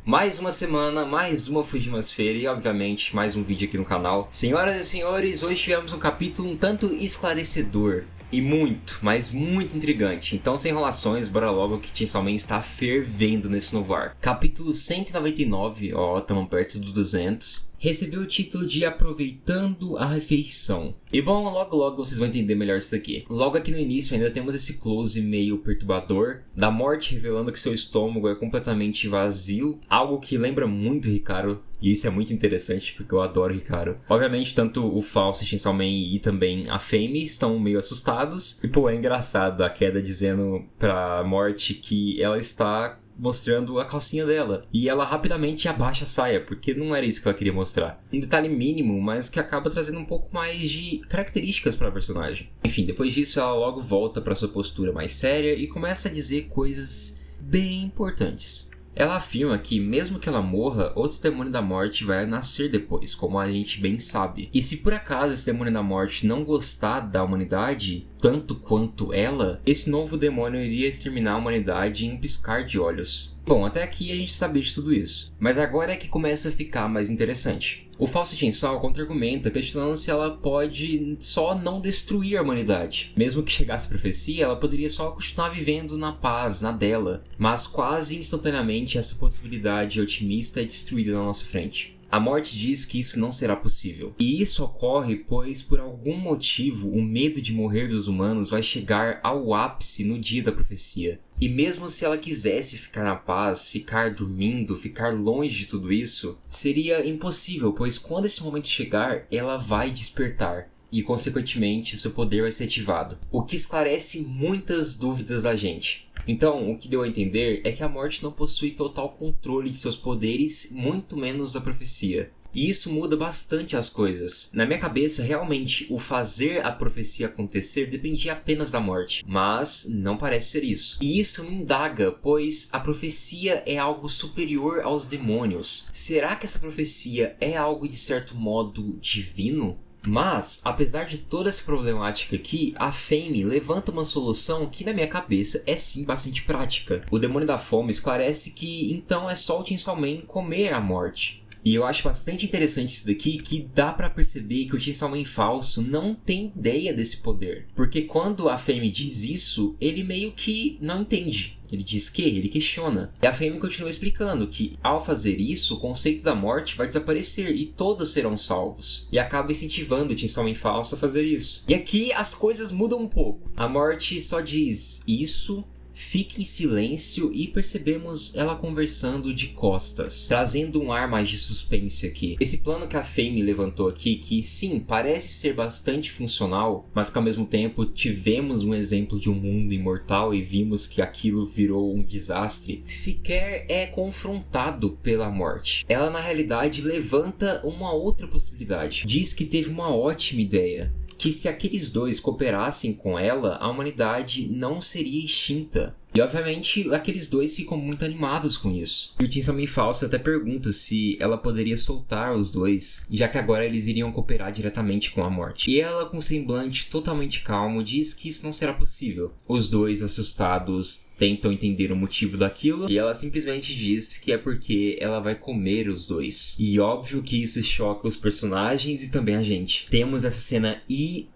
Mais uma semana, mais uma Fujimasfera e, obviamente, mais um vídeo aqui no canal. Senhoras e senhores, hoje tivemos um capítulo um tanto esclarecedor e muito, mas muito intrigante. Então, sem enrolações, bora logo que Chainsaw Man está fervendo nesse novo arco. Capítulo 199, tamo perto do 200. Recebeu o título de Aproveitando a Refeição. E bom, logo vocês vão entender melhor isso daqui. Logo aqui no início ainda temos esse close meio perturbador da morte revelando que seu estômago é completamente vazio. Algo que lembra muito Hikaru. E isso é muito interessante porque eu adoro Hikaru. Obviamente tanto o falso Chainsaw Man e também a Fame estão meio assustados. E pô, é engraçado a Queda dizendo pra morte que ela está mostrando a calcinha dela. E ela rapidamente abaixa a saia, porque não era isso que ela queria mostrar. Um detalhe mínimo, mas que acaba trazendo um pouco mais de características para a personagem. Enfim, depois disso ela logo volta para sua postura mais séria e começa a dizer coisas bem importantes. Ela afirma que, mesmo que ela morra, outro demônio da morte vai nascer depois, como a gente bem sabe. E se por acaso esse demônio da morte não gostar da humanidade, tanto quanto ela, esse novo demônio iria exterminar a humanidade em um piscar de olhos. Bom, até aqui a gente sabia de tudo isso. Mas agora é que começa a ficar mais interessante. O falso Chainsaw contra-argumenta, questionando se ela pode só não destruir a humanidade. Mesmo que chegasse a profecia, ela poderia só continuar vivendo na paz, na dela. Mas quase instantaneamente essa possibilidade otimista é destruída na nossa frente. A morte diz que isso não será possível. E isso ocorre pois, por algum motivo, o medo de morrer dos humanos vai chegar ao ápice no dia da profecia. E mesmo se ela quisesse ficar na paz, ficar dormindo, ficar longe de tudo isso, seria impossível, pois quando esse momento chegar, ela vai despertar. E, consequentemente, seu poder vai ser ativado. O que esclarece muitas dúvidas da gente. Então, o que deu a entender é que a morte não possui total controle de seus poderes, muito menos da profecia. E isso muda bastante as coisas. Na minha cabeça, realmente, o fazer a profecia acontecer dependia apenas da morte. Mas não parece ser isso. E isso me indaga, pois a profecia é algo superior aos demônios. Será que essa profecia é algo de certo modo divino? Mas, apesar de toda essa problemática aqui, a Fame levanta uma solução que na minha cabeça é sim bastante prática. O demônio da fome esclarece que então é só o Chainsaw Man comer a morte. E eu acho bastante interessante isso daqui, que dá pra perceber que o Chainsaw Man falso não tem ideia desse poder. Porque quando a Fame diz isso, ele meio que não entende. Ele diz que? Ele questiona. E a Fame continua explicando que, ao fazer isso, o conceito da morte vai desaparecer e todos serão salvos. E acaba incentivando o Chainsaw Man falso a fazer isso. E aqui as coisas mudam um pouco. A morte só diz isso. Fica em silêncio e percebemos ela conversando de costas, trazendo um ar mais de suspense aqui. Esse plano que a Fame levantou aqui, que sim, parece ser bastante funcional, mas que ao mesmo tempo tivemos um exemplo de um mundo imortal e vimos que aquilo virou um desastre, sequer é confrontado pela morte. Ela na realidade levanta uma outra possibilidade. Diz que teve uma ótima ideia. Que se aqueles dois cooperassem com ela, a humanidade não seria extinta. E obviamente aqueles dois ficam muito animados com isso. E o Chainsaw Man falso até pergunta se ela poderia soltar os dois, já que agora eles iriam cooperar diretamente com a morte. E ela, com um semblante totalmente calmo, diz que isso não será possível. Os dois, assustados, tentam entender o motivo daquilo, e ela simplesmente diz que é porque ela vai comer os dois. E óbvio que isso choca os personagens e também a gente. Temos essa cena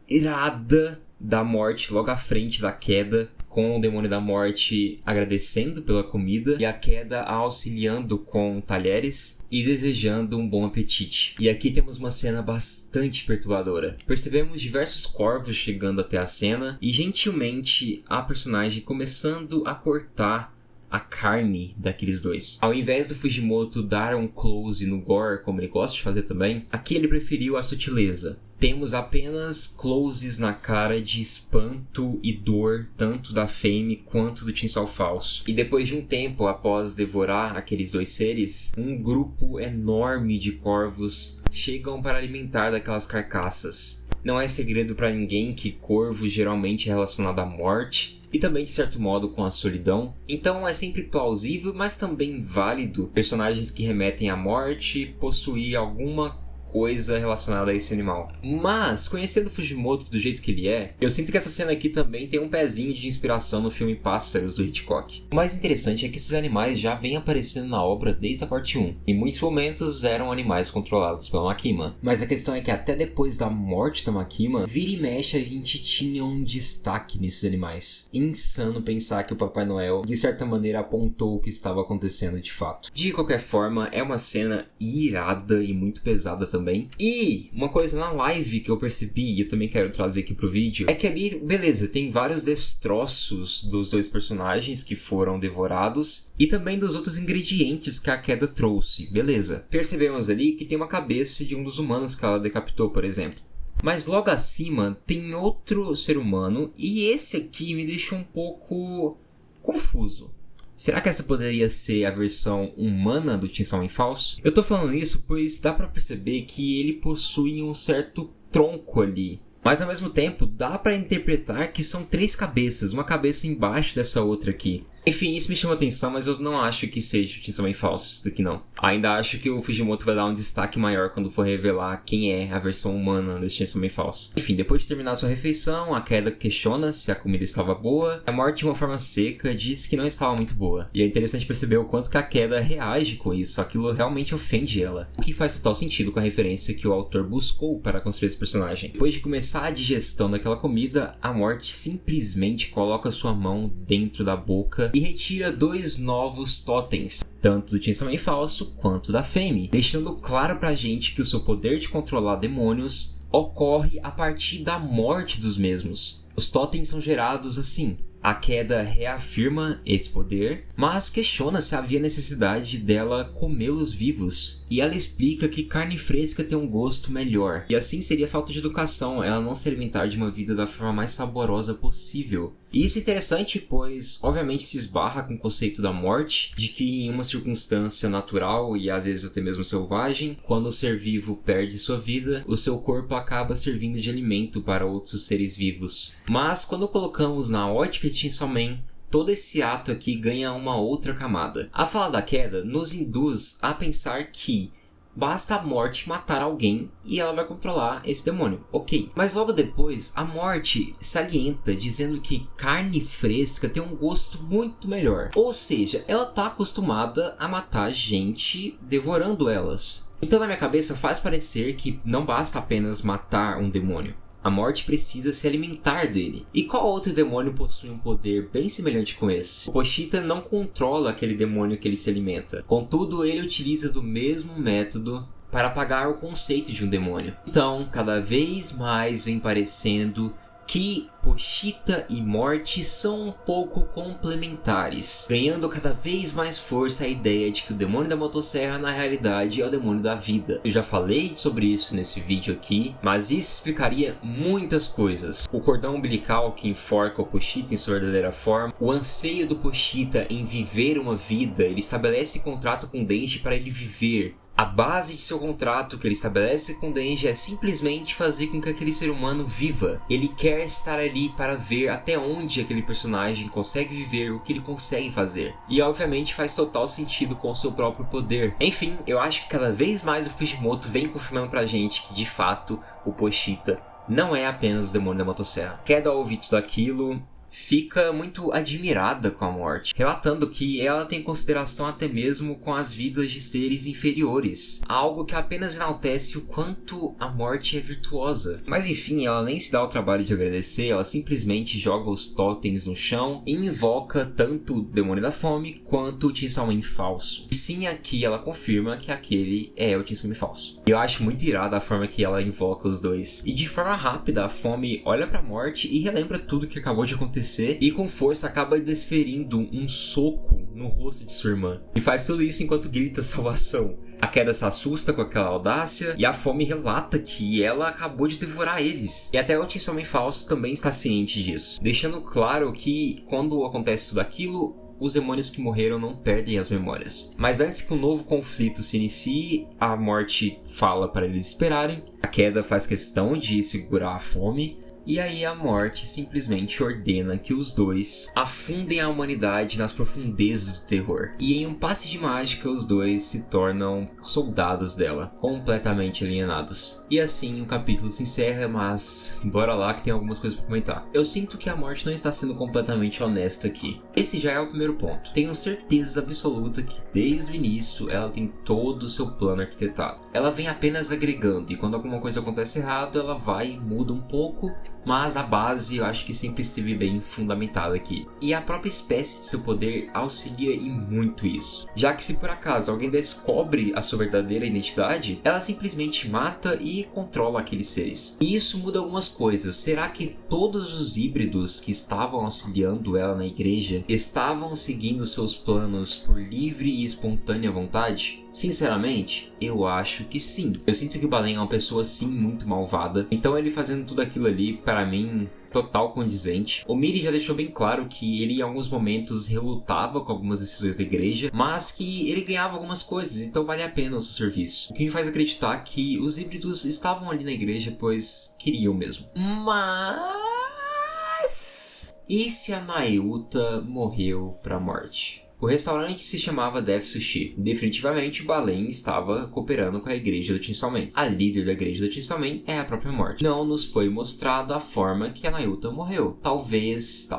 irada da morte logo à frente da Queda, com o demônio da morte agradecendo pela comida e a Queda auxiliando com talheres e desejando um bom apetite. E aqui temos uma cena bastante perturbadora. Percebemos diversos corvos chegando até a cena e gentilmente a personagem começando a cortar a carne daqueles dois. Ao invés do Fujimoto dar um close no gore, como ele gosta de fazer também, aqui ele preferiu a sutileza. Temos apenas closes na cara de espanto e dor, tanto da Fame quanto do Chainsaw falso. E depois de um tempo após devorar aqueles dois seres, um grupo enorme de corvos chegam para alimentar daquelas carcaças. Não é segredo para ninguém que corvo geralmente é relacionado à morte, e também de certo modo com a solidão. Então é sempre plausível, mas também válido personagens que remetem à morte possuir alguma coisa relacionada a esse animal. Mas, conhecendo o Fujimoto do jeito que ele é, eu sinto que essa cena aqui também tem um pezinho de inspiração no filme Pássaros do Hitchcock. O mais interessante é que esses animais já vêm aparecendo na obra desde a parte 1. Em muitos momentos eram animais controlados pela Makima. Mas a questão é que até depois da morte da Makima, vira e mexe a gente tinha um destaque nesses animais. Insano pensar que o Papai Noel, de certa maneira, apontou o que estava acontecendo de fato. De qualquer forma, é uma cena irada e muito pesada também. E uma coisa na live que eu percebi e eu também quero trazer aqui pro vídeo, é que ali, beleza, tem vários destroços dos dois personagens que foram devorados e também dos outros ingredientes que a queda trouxe, beleza. Percebemos ali que tem uma cabeça de um dos humanos que ela decapitou, por exemplo. Mas logo acima tem outro ser humano e esse aqui me deixou um pouco confuso. Será que essa poderia ser a versão humana do Chainsaw Man falso? Eu tô falando isso pois dá pra perceber que ele possui um certo tronco ali. Mas ao mesmo tempo dá pra interpretar que são 3 cabeças, uma cabeça embaixo dessa outra aqui. Enfim, isso me chama atenção, mas eu não acho que seja o Chainsaw Man falso isso daqui não. Ainda acho que o Fujimoto vai dar um destaque maior quando for revelar quem é a versão humana desse Chainsaw Man falso. Enfim, depois de terminar sua refeição, a queda questiona se a comida estava boa. A morte, de uma forma seca, diz que não estava muito boa. E é interessante perceber o quanto que a queda reage com isso, aquilo realmente ofende ela. O que faz total sentido com a referência que o autor buscou para construir esse personagem. Depois de começar a digestão daquela comida, a morte simplesmente coloca sua mão dentro da boca e retira 2 novos totens, tanto do Chainsaw Man falso quanto da Fame, deixando claro pra gente que o seu poder de controlar demônios ocorre a partir da morte dos mesmos. Os totens são gerados assim. A queda reafirma esse poder, mas questiona se havia necessidade dela comê-los vivos. E ela explica que carne fresca tem um gosto melhor. E assim seria falta de educação ela não se alimentar de uma vida da forma mais saborosa possível. E isso é interessante pois, obviamente, se esbarra com o conceito da morte, de que em uma circunstância natural e às vezes até mesmo selvagem, quando o ser vivo perde sua vida, o seu corpo acaba servindo de alimento para outros seres vivos. Mas quando colocamos na ótica de Chainsaw Man, todo esse ato aqui ganha uma outra camada. A fala da queda nos induz a pensar que basta a morte matar alguém e ela vai controlar esse demônio, ok. Mas logo depois, a morte salienta dizendo que carne fresca tem um gosto muito melhor. Ou seja, ela tá acostumada a matar gente devorando elas. Então na minha cabeça faz parecer que não basta apenas matar um demônio. A morte precisa se alimentar dele. E qual outro demônio possui um poder bem semelhante com esse? O Pochita não controla aquele demônio que ele se alimenta. Contudo, ele utiliza do mesmo método para apagar o conceito de um demônio. Então, cada vez mais vem parecendo que Pochita e morte são um pouco complementares, ganhando cada vez mais força a ideia de que o demônio da motosserra na realidade é o demônio da vida. Eu já falei sobre isso nesse vídeo aqui, mas isso explicaria muitas coisas. O cordão umbilical que enforca o Pochita em sua verdadeira forma, o anseio do Pochita em viver uma vida, ele estabelece contrato com Denji para ele viver. A base de seu contrato que ele estabelece com Denji é simplesmente fazer com que aquele ser humano viva. Ele quer estar ali para ver até onde aquele personagem consegue viver, o que ele consegue fazer. E obviamente faz total sentido com o seu próprio poder. Enfim, eu acho que cada vez mais o Fujimoto vem confirmando pra gente que de fato o Pochita não é apenas o demônio da motosserra. Queda ao ouvir tudo aquilo, fica muito admirada com a morte, relatando que ela tem consideração até mesmo com as vidas de seres inferiores, algo que apenas enaltece o quanto a morte é virtuosa. Mas enfim, ela nem se dá o trabalho de agradecer, ela simplesmente joga os totens no chão e invoca tanto o demônio da fome quanto o Chainsaw Man falso. E sim, aqui ela confirma que aquele é o Chainsaw Man falso. E eu acho muito irada a forma que ela invoca os dois. E de forma rápida, a fome olha pra morte e relembra tudo que acabou de acontecer e com força acaba desferindo um soco no rosto de sua irmã. E faz tudo isso enquanto grita salvação. A queda se assusta com aquela audácia e a fome relata que ela acabou de devorar eles. E até o Chainsaw Man falso também está ciente disso, deixando claro que quando acontece tudo aquilo, os demônios que morreram não perdem as memórias. Mas antes que um novo conflito se inicie, a morte fala para eles esperarem. A queda faz questão de segurar a fome. E aí a morte simplesmente ordena que os dois afundem a humanidade nas profundezas do terror. E em um passe de mágica, os dois se tornam soldados dela, completamente alienados. E assim o capítulo se encerra, mas bora lá que tem algumas coisas pra comentar. Eu sinto que a morte não está sendo completamente honesta aqui. Esse já é o primeiro ponto. Tenho certeza absoluta que desde o início ela tem todo o seu plano arquitetado. Ela vem apenas agregando, e quando alguma coisa acontece errado, ela vai e muda um pouco, mas a base eu acho que sempre esteve bem fundamentada aqui. E a própria espécie de seu poder auxilia em muito isso. Já que se por acaso alguém descobre a sua verdadeira identidade, ela simplesmente mata e controla aqueles seres. E isso muda algumas coisas. Será que todos os híbridos que estavam auxiliando ela na igreja estavam seguindo seus planos por livre e espontânea vontade? Sinceramente, eu acho que sim. Eu sinto que o Baleem é uma pessoa sim muito malvada, então ele fazendo tudo aquilo ali, para mim, total condizente. O Miri já deixou bem claro que ele em alguns momentos relutava com algumas decisões da igreja, mas que ele ganhava algumas coisas, então vale a pena o seu serviço. O que me faz acreditar que os híbridos estavam ali na igreja pois queriam mesmo. Mas... e se a Nayuta morreu pra morte? O restaurante se chamava Death Sushi. Definitivamente o Baleem estava cooperando com a igreja do Chainsaw Man. A líder da igreja do Chainsaw Man é a própria morte. Não nos foi mostrado a forma que a Nayuta morreu. Talvez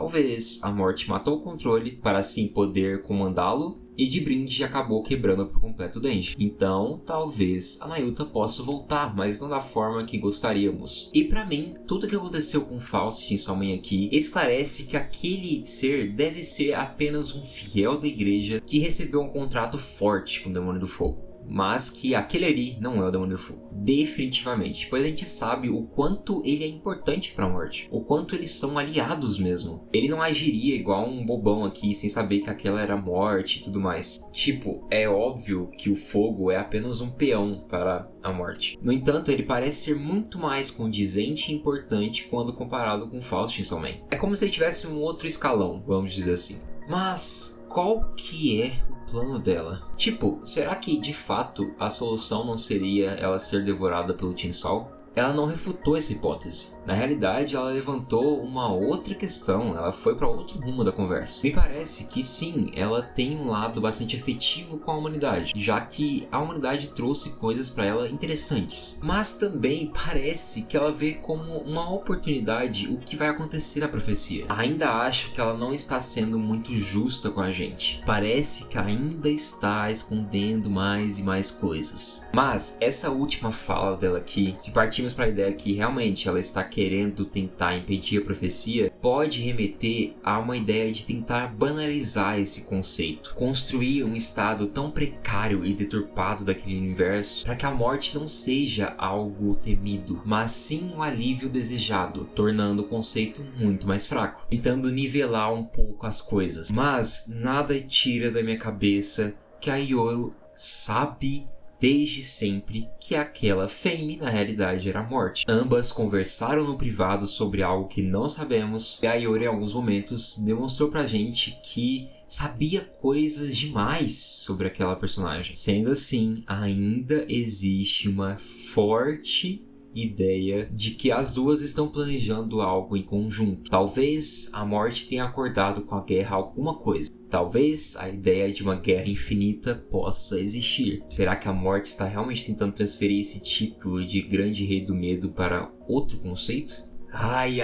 a morte matou o controle para assim poder comandá-lo, e de brinde acabou quebrando por completo o Denji. Então, talvez a Nayuta possa voltar, mas não da forma que gostaríamos. E pra mim, tudo que aconteceu com o Faust Chainsaw Man aqui esclarece que aquele ser deve ser apenas um fiel da igreja que recebeu um contrato forte com o Demônio do Fogo. Mas que aquele ali não é o Demônio do Fogo. Definitivamente. Pois a gente sabe o quanto ele é importante pra morte. O quanto eles são aliados mesmo. Ele não agiria igual um bobão aqui, sem saber que aquela era a morte e tudo mais. Tipo, é óbvio que o fogo é apenas um peão para a morte. No entanto, ele parece ser muito mais condizente e importante quando comparado com Faust Chainsaw Man. É como se ele tivesse um outro escalão, vamos dizer assim. Mas qual que é o plano dela? Tipo, será que de fato a solução não seria ela ser devorada pelo Chainsaw? Ela não refutou essa hipótese. Na realidade, ela levantou uma outra questão, ela foi para outro rumo da conversa. Me parece que sim, ela tem um lado bastante afetivo com a humanidade, já que a humanidade trouxe coisas para ela interessantes. Mas também parece que ela vê como uma oportunidade o que vai acontecer na profecia. Ainda acho que ela não está sendo muito justa com a gente. Parece que ainda está escondendo mais e mais coisas. Mas essa última fala dela aqui, se partimos para a ideia que realmente ela está querendo tentar impedir a profecia, pode remeter a uma ideia de tentar banalizar esse conceito, construir um estado tão precário e deturpado daquele universo para que a morte não seja algo temido, mas sim um alívio desejado, tornando o conceito muito mais fraco, tentando nivelar um pouco as coisas. Mas nada tira da minha cabeça que a Yoru sabe desde sempre que aquela Fame na realidade era a morte. Ambas conversaram no privado sobre algo que não sabemos, e a Yoru em alguns momentos demonstrou pra gente que sabia coisas demais sobre aquela personagem. Sendo assim, ainda existe uma forte ideia de que as duas estão planejando algo em conjunto. Talvez a morte tenha acordado com a guerra alguma coisa. Talvez a ideia de uma guerra infinita possa existir. Será que a morte está realmente tentando transferir esse título de Grande Rei do Medo para outro conceito? Ai,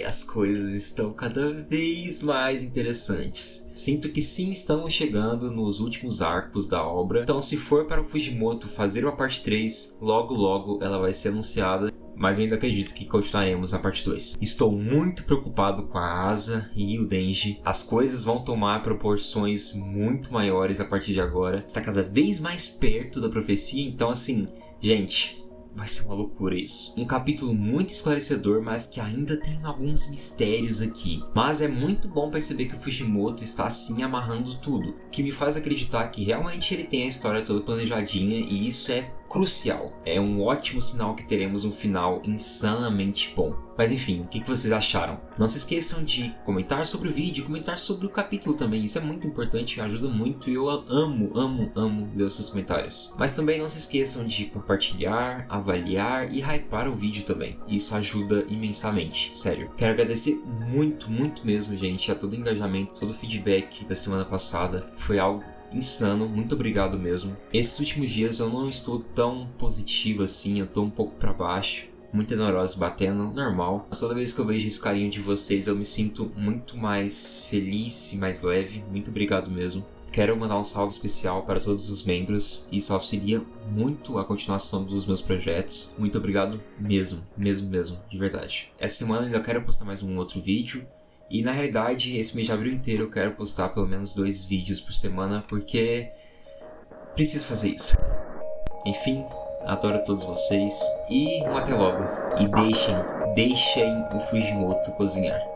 as coisas estão cada vez mais interessantes. Sinto que sim, estamos chegando nos últimos arcos da obra. Então, se for para o Fujimoto fazer uma parte 3, logo ela vai ser anunciada. Mas eu ainda acredito que continuaremos na parte 2. Estou muito preocupado com a Asa e o Denji. As coisas vão tomar proporções muito maiores a partir de agora. Está cada vez mais perto da profecia, então assim, gente, vai ser uma loucura isso. Um capítulo muito esclarecedor, mas que ainda tem alguns mistérios aqui. Mas é muito bom perceber que o Fujimoto está assim amarrando tudo, que me faz acreditar que realmente ele tem a história toda planejadinha, e isso é crucial. É um ótimo sinal que teremos um final insanamente bom. Mas enfim, o que vocês acharam? Não se esqueçam de comentar sobre o vídeo, comentar sobre o capítulo também. Isso é muito importante, ajuda muito e eu amo ler os seus comentários. Mas também não se esqueçam de compartilhar, avaliar e hypar o vídeo também. Isso ajuda imensamente, sério. Quero agradecer muito mesmo, gente, a todo o engajamento, todo o feedback da semana passada. Foi algo insano, muito obrigado mesmo. Esses últimos dias eu não estou tão positivo assim, eu tô um pouco pra baixo. Muita neurose batendo, normal. Mas toda vez que eu vejo esse carinho de vocês, eu me sinto muito mais feliz e mais leve. Muito obrigado mesmo. Quero mandar um salve especial para todos os membros. Isso auxilia muito a continuação dos meus projetos. Muito obrigado mesmo, de verdade. Essa semana eu ainda quero postar mais um outro vídeo. E na realidade, esse mês de abril inteiro eu quero postar pelo menos 2 vídeos por semana, porque preciso fazer isso. Enfim, adoro todos vocês e até logo. E deixem o Fujimoto cozinhar.